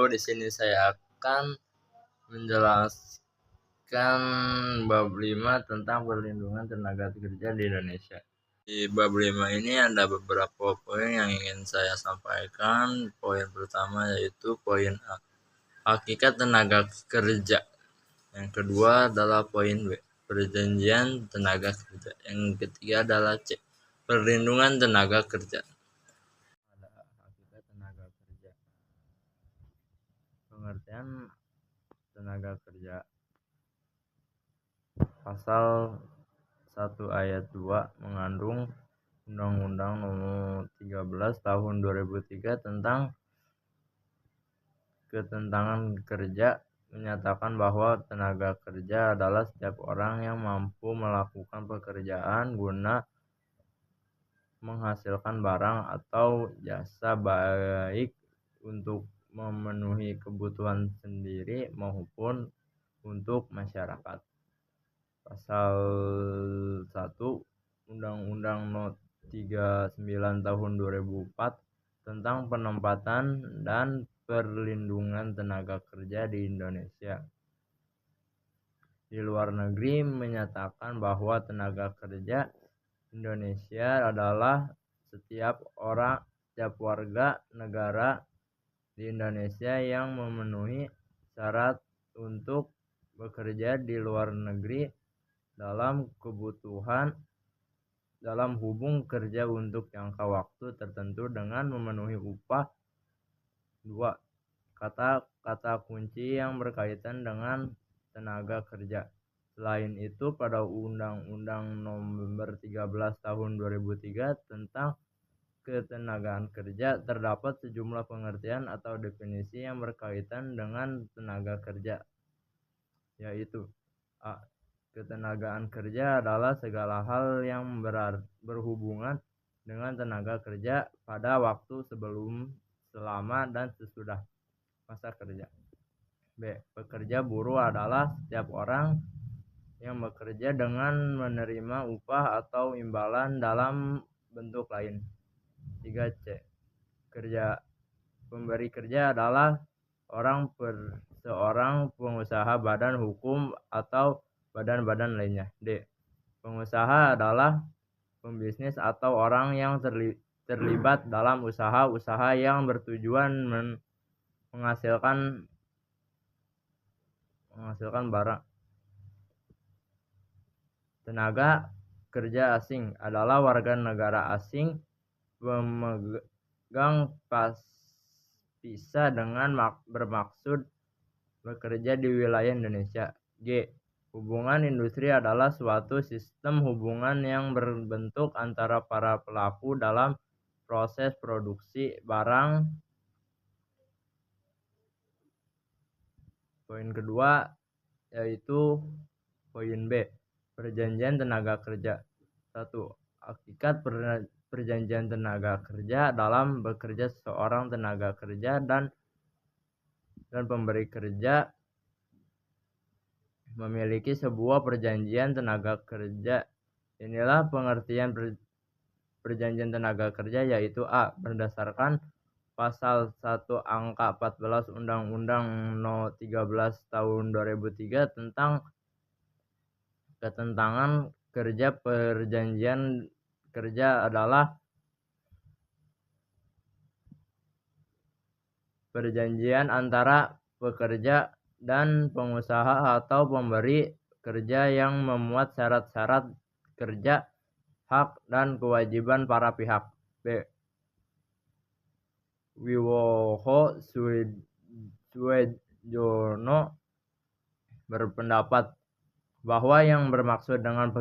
Di sini saya akan menjelaskan bab 5 tentang perlindungan tenaga kerja di Indonesia. Di bab 5 ini ada beberapa poin yang ingin saya sampaikan. Poin pertama yaitu poin A, hakikat tenaga kerja. Yang kedua adalah poin B, perjanjian tenaga kerja. Yang ketiga adalah C, perlindungan tenaga kerja. Ada hakikat tenaga kerja. Pengertian tenaga kerja. Pasal 1 ayat 2 mengandung Undang-Undang Nomor 13 Tahun 2003 tentang Ketenangan Kerja menyatakan bahwa tenaga kerja adalah setiap orang yang mampu melakukan pekerjaan guna menghasilkan barang atau jasa baik untuk memenuhi kebutuhan sendiri maupun untuk masyarakat. Pasal 1 Undang-Undang No. 39 Tahun 2004 tentang penempatan dan perlindungan tenaga kerja di Indonesia. Di luar negeri menyatakan bahwa tenaga kerja Indonesia adalah setiap warga negara di Indonesia yang memenuhi syarat untuk bekerja di luar negeri dalam hubung kerja untuk jangka waktu tertentu dengan memenuhi upah. 2. Kata kunci yang berkaitan dengan tenaga kerja. Selain itu, pada Undang-Undang Nomor 13 Tahun 2003 tentang Ketenagaan Kerja terdapat sejumlah pengertian atau definisi yang berkaitan dengan tenaga kerja, yaitu A. Ketenagaan kerja adalah segala hal yang berhubungan dengan tenaga kerja pada waktu sebelum, selama, dan sesudah masa kerja. B. Pekerja buruh adalah setiap orang yang bekerja dengan menerima upah atau imbalan dalam bentuk lain. 3C. Pemberi kerja adalah seorang pengusaha, badan hukum, atau badan-badan lainnya. D. Pengusaha adalah pembisnis atau orang yang terlibat dalam usaha-usaha yang bertujuan menghasilkan barang. Tenaga kerja asing adalah warga negara asing pemegang visa dengan bermaksud bekerja di wilayah Indonesia. G. Hubungan industri adalah suatu sistem hubungan yang berbentuk antara para pelaku dalam proses produksi barang. Poin kedua yaitu poin B, perjanjian tenaga kerja. 1. Hakikat perjanjian tenaga kerja dalam bekerja seorang tenaga kerja dan pemberi kerja memiliki sebuah perjanjian tenaga kerja. Inilah pengertian perjanjian tenaga kerja, yaitu A. Berdasarkan Pasal 1 Angka 14 Undang-Undang No. 13 Tahun 2003 tentang Ketenangan Kerja, perjanjian kerja adalah perjanjian antara pekerja dan pengusaha atau pemberi kerja yang memuat syarat-syarat kerja, hak, dan kewajiban para pihak. B. Wiwoho Suedjono berpendapat bahwa yang bermaksud dengan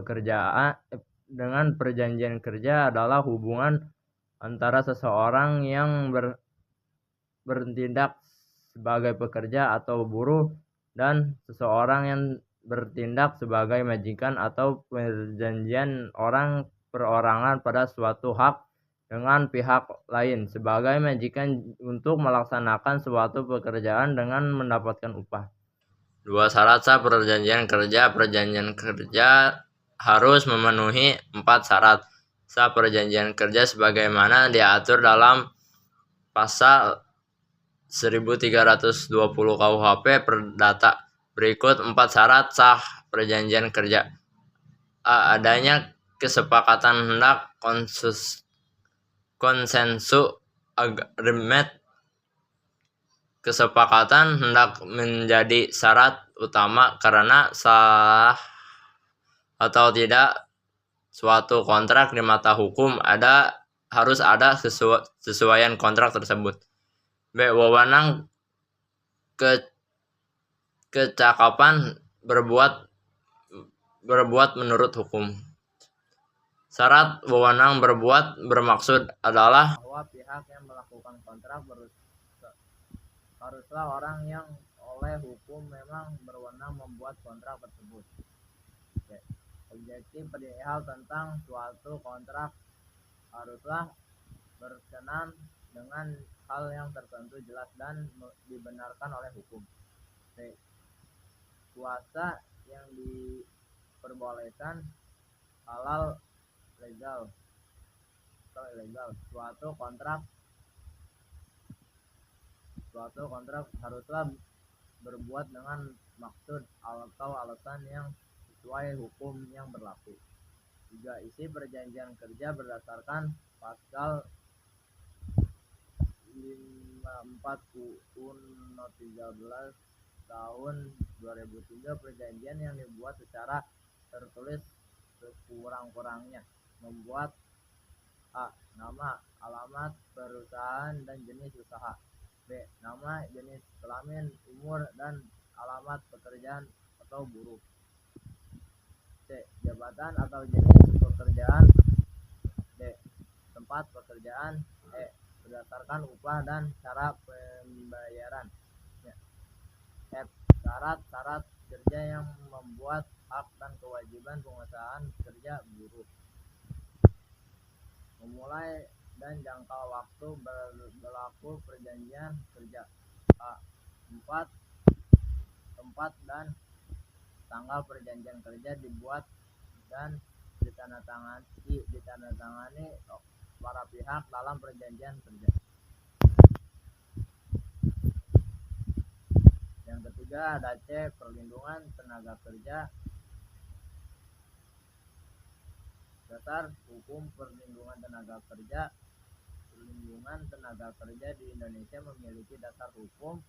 perjanjian kerja adalah hubungan antara seseorang yang bertindak sebagai pekerja atau buruh dan seseorang yang bertindak sebagai majikan, atau perjanjian orang perorangan pada suatu hak dengan pihak lain sebagai majikan untuk melaksanakan suatu pekerjaan dengan mendapatkan upah. 2. Syarat sah perjanjian kerja. Perjanjian kerja harus memenuhi 4 syarat sah perjanjian kerja sebagaimana diatur dalam Pasal 1320 KUHP Perdata. Berikut 4 syarat sah perjanjian kerja. A. Adanya kesepakatan hendak konsensus agreement. Kesepakatan hendak menjadi syarat utama karena sah atau tidak suatu kontrak di mata hukum harus ada kesesuaian kontrak tersebut. B. Wewenang kecakapan berbuat menurut hukum. Syarat wewenang berbuat bermaksud adalah bahwa pihak yang melakukan kontrak haruslah orang yang oleh hukum memang berwenang membuat kontrak tersebut. Objektif perihal tentang suatu kontrak haruslah berkenan dengan hal yang tertentu jelas dan dibenarkan oleh hukum. C. Kuasa yang diperbolehkan halal legal atau ilegal. Suatu kontrak haruslah berbuat dengan maksud atau alasan yang sesuai hukum yang berlaku. 3. Isi perjanjian kerja berdasarkan pasal 54 UU No 13 tahun 2003. Perjanjian yang dibuat secara tertulis sekurang-kurangnya membuat A. Nama, alamat perusahaan dan jenis usaha. B. Nama, jenis kelamin, umur, dan alamat pekerjaan atau buruh. C. Jabatan atau jenis pekerjaan. D. Tempat pekerjaan. E. Berdasarkan upah dan cara pembayaran. F. Syarat-syarat kerja yang membuat hak dan kewajiban pengusahaan kerja buruh. Memulai dan jangka waktu berlaku perjanjian kerja. A. Tempat dan tanggal perjanjian kerja dibuat dan ditandatangani para pihak dalam perjanjian kerja. Yang ketiga ada C. Perlindungan tenaga kerja. Dasar hukum perlindungan tenaga kerja. Perlindungan tenaga kerja di Indonesia memiliki dasar hukum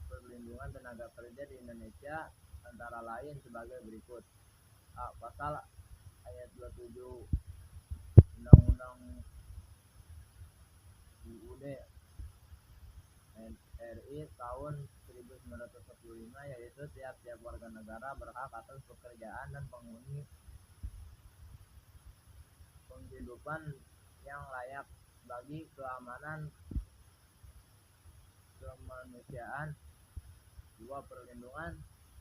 perlindungan tenaga kerja di Indonesia antara lain sebagai berikut. A. Pasal ayat 27 Undang-Undang UUD RI tahun 1945, yaitu tiap-tiap warga negara berhak atas pekerjaan dan penghidupan yang layak bagi keamanan kemanusiaan. 2. Perlindungan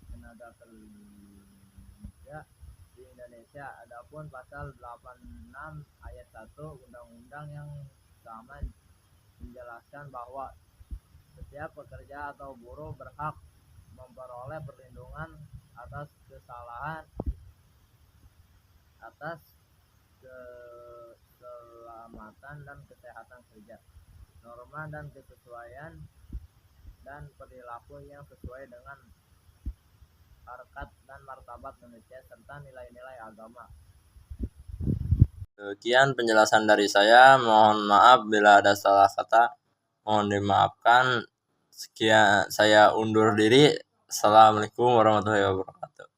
tenaga kerja di Indonesia. Adapun pasal 86 ayat 1 Undang-Undang yang sama menjelaskan bahwa setiap pekerja atau buruh berhak memperoleh perlindungan atas keselamatan dan kesehatan kerja, norma dan kesesuaian dan perilaku yang sesuai dengan harkat dan martabat manusia serta nilai-nilai agama. Sekian penjelasan dari saya. Mohon maaf bila ada salah kata. Mohon dimaafkan. Sekian, saya undur diri. Assalamualaikum warahmatullahi wabarakatuh.